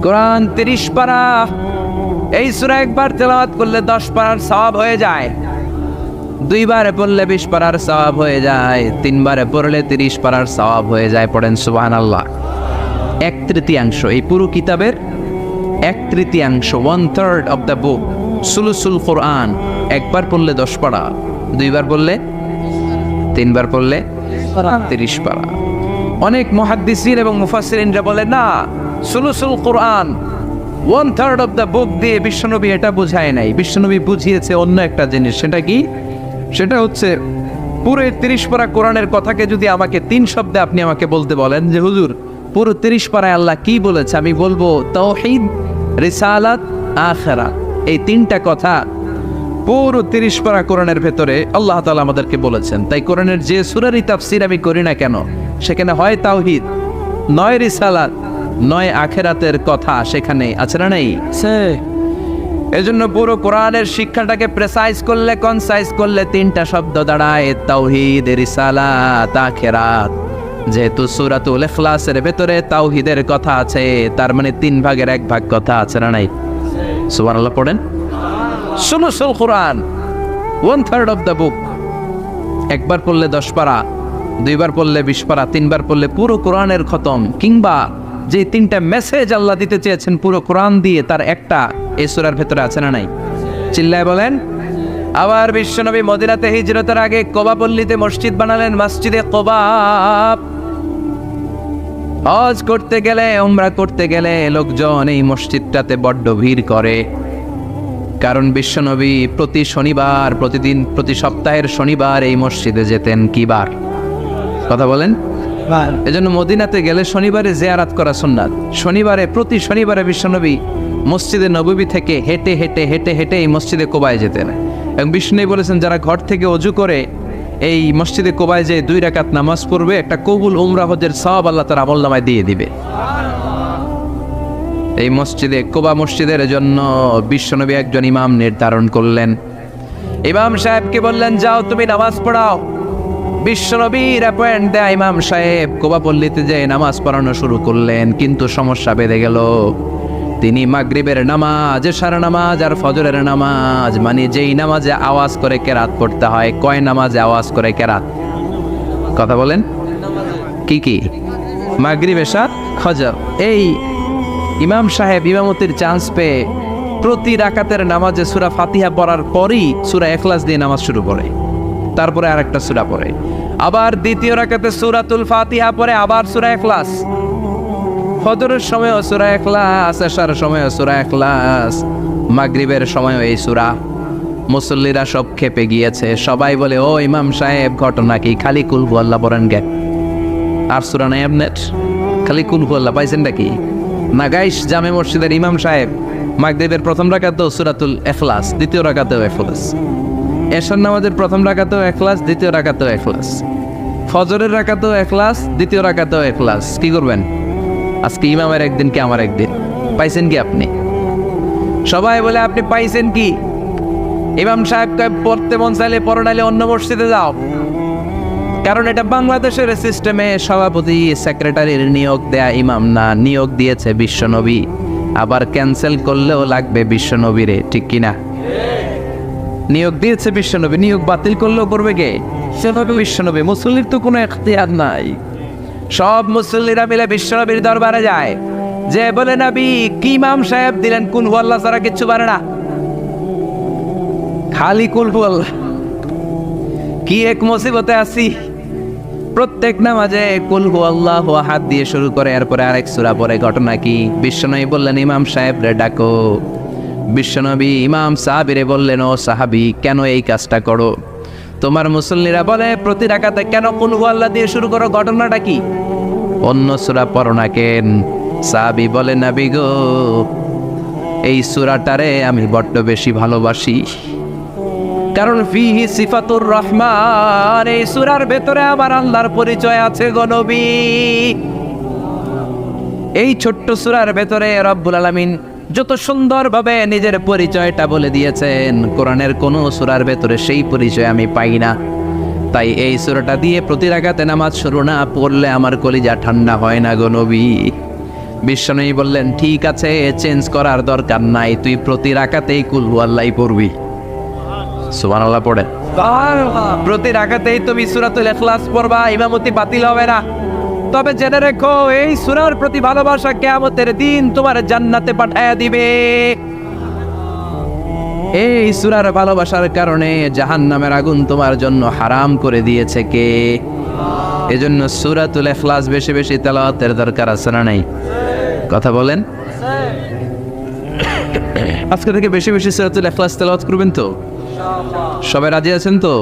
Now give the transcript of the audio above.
কোরআন 30 পারা। এই সূরা একবার তেলাওয়াত করলে 10 পারার সওয়াব হয়ে যায়, 2 বারে পড়লে 20 পারার সওয়াব হয়ে যায়, 3 বারে পড়লে 30 পারার সওয়াব হয়ে যায়। পড়েন সুবহানাল্লাহ। 1/3 এই পুরো কিতাবের 1/3, 1/3 অফ দ্য বুক, সুলুসুল কোরআন। একবার পড়লে 10 পারা, 2 বার পড়লে, 3 বার পড়লে 30 পারা। অনেক মুহাদ্দিসিন এবং মুফাসসিরিনরা বলে না, সুলুসুল কোরআন 1/3 অফ দ্য বুক দিয়ে বিশ্বনবী এটা বুঝায় নাই। বিশ্বনবী বুঝিয়েছে অন্য একটা জিনিস। সেটা কি? সেটা হচ্ছে পুরো 30 পারা কোরআনের কথাকে যদি আমাকে 3 শব্দে আপনি আমাকে বলতে বলেন যে হুজুর পুরো 30 পারায় আল্লাহ কি বলেছে, আমি বলবো তাওহীদ, রিসালাত, আখিরাত। এই 3টা কথা পুরো 30 পারা কোরআনের ভেতরে আল্লাহ তাআলা আমাদেরকে বলেছেন। তাই কোরআনের যে সূরারই তাফসীর আমি করি না কেন, সেখানে হয় তাওহীদ, নয় রিসালাত, নয় আখিরাতের কথা সেখানে আছে না নাই? এজন্য পুরো কোরআনের শিক্ষাটাকে প্রেসাইজ করলে, কনসাইজ করলে 3টা শব্দ দাঁড়ায়, তাওহীদ, রিসালাত, আখিরাত। যেহেতু সূরাতুল ইখলাসের ভেতরে তাওহীদের কথা আছে, তার মানে 3 ভাগের 1 ভাগ কথা আছে না নাই? সুবহানাল্লাহ পড়েন। সুলুসুল কোরআন 1/3 অফ দ্য বুক। একবার পড়লে 10 পারা, 2 বার পড়লে 20 পারা, 3 বার পড়লে পুরো কোরআনের খতম। কিংবা যে 3টা মেসেজ আল্লাহ দিতে চেয়েছেন পুরো কোরআন দিয়ে, তার একটা এই সূরার ভেতরে আছে না নাই? চিল্লায় বলেন। আবার বিশ্বনবী মদিনাতে হিজরতের আগে কোবা পল্লীতে মসজিদ বানালেন, মসজিদে কোবা। হজ করতে গেলে, উমরা করতে গেলে লোকজন এই মসজিদটাতে বড্ড ভিড় করে। কারণ বিশ্বনবী প্রতি শনিবার, প্রতিদিন, প্রতি সপ্তাহের শনিবার এই মসজিদে যেতেন। কি বার? কথা বলেন। এজন্য মদিনাতে গেলে শনিবারে জিয়ারাত করা সুন্নাত। শনিবারে, প্রতি শনিবারে বিশ্বনবী মসজিদে নববী থেকে হেঁটে হেঁটে হেঁটে হেঁটে এই মসজিদে কোবায় যেতেন। এবং বিষ্ণু বলেছেন যারা ঘর থেকে ওযু করে এই মসজিদে কোবায় যে 2 রাকাত নামাজ পড়বে, একটা কবুল উমরা হজের সওয়াব আল্লাহ তার আমলনামায় দিয়ে দিবে। এই মসজিদে, কোবা মসজিদের জন্য বিশ্বনবী একজন ইমাম নির্ধারণ করলেন। ইমাম সাহেবকে বললেন যাও তুমি নামাজ পড়াও। বিশ্বনবীর অ্যাপয়েন্ট দেয়া ইমাম সাহেব কোবা পল্লীতে যে নামাজ পড়ানো শুরু করলেন। কিন্তু সমস্যা বেড়ে গেল। তিনি মাগরিবের নামাজ, এশার নামাজ আর ফজরের নামাজ, মানে যেই নামাজে আওয়াজ করে কেরাত পড়তে হয়, কয় নামাজে আওয়াজ করে কেরাত? কথা বলেন। কি কি? মাগরিব, এশা, ফজর। এই ইমাম সাহেব ইমামতির চান্স পেয়ে প্রতি রাকাতের নামাজে সূরা ফাতিহা পড়ার পরই সূরা ইখলাস দিয়ে নামাজ শুরু করে, তারপরে আরেকটা সূরা পড়ে। আবার দ্বিতীয় রাকাতে সূরাতুল ফাতিহা পড়ে, আবার সূরা ইখলাস। ফজরের সময়ও সূরা ইখলাস, এশার সময়ও সূরা ইখলাস, মাগরিবের সময়ও এই সূরা। মুসল্লিরা সব খেপে গিয়েছে। সবাই বলে ও ইমাম সাহেব ঘটনা কি? খালি কুল হুয়াল্লাহ পড়েন গে, আর সূরা নাই আপনার? খালি কুল হুয়াল্লাহ পাইছেন নাকি? না গাইস, জামে মসজিদের ইমাম সাহেব মাগরিবের প্রথম রাকাতেও সূরাতুল ইখলাস, দ্বিতীয় রাকাতেও ইখলাস। এশার নামাজের প্রথম রাকাতেও ইখলাস, দ্বিতীয় রাকাতেও ইখলাস। ফজরের রাকাতেও ইখলাস, দ্বিতীয় রাকাতেও ইখলাস। কি করবেন? আজকে ইমামের একদিন কি আমার একদিন। পাইছেন কি আপনি? সবাই বলে আপনি পাইছেন কি? ইমাম সাহেবকে পড়তে মন চাইলে পড়ো, নাইলে অন্য মসজিদে যাও। কারণ এটা বাংলাদেশের সিস্টেমে সভাপতি, সেক্রেটারির নিয়োগ দেয়া ইমাম না, নিয়োগ দিয়েছে বিশ্বনবী। আবার ক্যান্সেল করলেও লাগবে বিশ্বনবীরে, ঠিক কিনা? নিয়োগ দিয়েছে বিশ্বনবী, নিয়োগ বাতিল করলেও করবে কে? সেভাবে বিশ্বনবী। মুসল্লির তো কোনো এখতিয়ার নাই। সব মুসল্লিরা মিলে বিশ্বনবীর দরবারে যায়, যে বলে নবী কি ইমাম সাহেব দিলেন কুল হুয়াল্লাহ ছাড়া কিচ্ছু পারে না, খালি কুল হুয়াল্লাহ। কি এক মুসিবতে আছি, প্রত্যেক নামাজে কুল হুয়াল্লাহু আহাদ দিয়ে শুরু করে, এরপরে আরেক সূরা পড়ে। ঘটনা কি? বিশ্বনবী বললেন ইমাম সাহেব রে ডাকো। বিশ্বনবী ইমাম সাহাবীরে বললেন ও সাহাবী, কেন এই কাজটা করো? তোমার মুসল্লিরা বলে প্রতি রাকাতে কেন কুল হুয়াল্লাহ দিয়ে শুরু করো, ঘটনাটা কি? অন্য সূরা পড়ো না কেন? সাহাবী বলে নবী গো, এই সূরাটারে আমি বড্ড বেশি ভালোবাসি, কারণ ফিহি সিফাতুর রহমান, এই সূরার ভেতরে আমার আল্লাহর পরিচয় আছে গো নবী। এই ছোট্ট সূরার ভেতরে রব্বুল আলামিন যত সুন্দরভাবে নিজের পরিচয়টা বলে দিয়েছেন, কোরআনের কোন সূরার ভেতরে সেই পরিচয় আমি পাই না। তাই এই সূরাটা দিয়ে প্রতি রাকাতে নামাজ শুরু না পড়লে আমার কলিজা ঠান্ডা হয় না গো নবী। বিশ্বনবী বললেন, ঠিক আছে, চেঞ্জ করার দরকার নাই, তুই প্রতি রাকাতেই কুল হুয়াল্লাহ পড়বি। সুবহানাল্লাহ পড়েন। প্রতি রাকাতেই তুমি সূরাতুল ইখলাস পড়বা, ইমামতি বাতিল হবে না। তবে জেনে রেখো, এই সূরার প্রতি ভালোবাসা কিয়ামতের দিন তোমার জান্নাতে পাঠায়া দিবে। এই সূরার ভালোবাসার কারণে জাহান্নামের আগুন তোমার জন্য হারাম করে দিয়েছে কে? এজন্য সূরাতুল ইখলাস বেশি বেশি তেলাওয়াতের দরকার আছে না নাই? কথা বলেন। আজকে থেকে বেশি বেশি সূরাতুল ইখলাস তেলাওয়াত করবেন তো? সবাই রাজি আছেন তো?